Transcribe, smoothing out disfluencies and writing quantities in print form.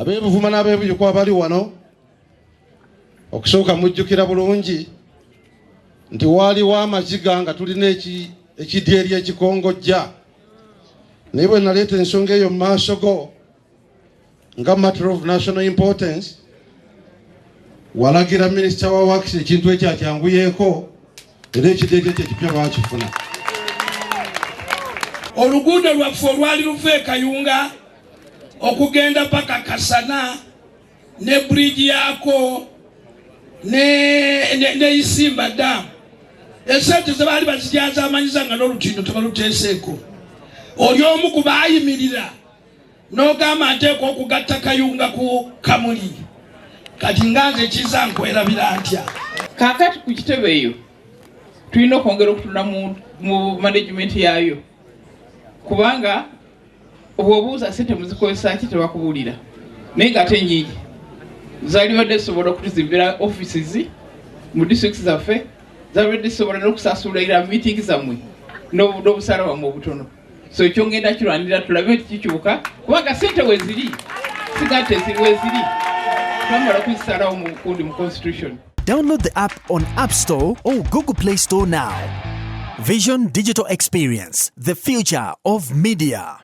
Ab'Ebuvuma n'Ab'Ebuyikwa abali wano okusooka mujjukira bulungi nti waaliwo amaziga nga tulina ekidyeri ekikongojja, naye bwe naleeta ensonga eyo mu maaso go nga matter of national importance, walagira minisita wa Works ekintu ekyo akyanguyeeko era ekidyeri ekyo ekipya baakifuna. Oluguudo lwaffe olwali luva e Kayunga okugenda paka Kasana ne bridge yaako ne Isimba Dam, esente ze baali bazijaza amanyiza nga n'olutindo tebaluteeseeko. Oli omu ku baayimirira n'ogamba nteekwa okugatta Kayunga ku Kamuli. Kati nga nze kiza nkwerabira ntya. Kaakati ku kitebe eyo tulina okwongera okutunda mu management yaayo, kubanga obwobuuza sente muzikozesa ki tebakubuulira, naye nga ate nnyingi zaalibadde zisobola okutuzimbira offices mu districts zaffe, zaalibadde zisobola n'okusasulira meeting zammwe n'obusala bwammwe obutono. So ekyo ngenda kirwanirira tulabe nti kikyuka, kubanga sente weziri sigate ziri weziri twamala kuzisalawo mu kundi mu constitution. Download the app on App Store or Google Play Store now. Vision Digital Experience, the future of media.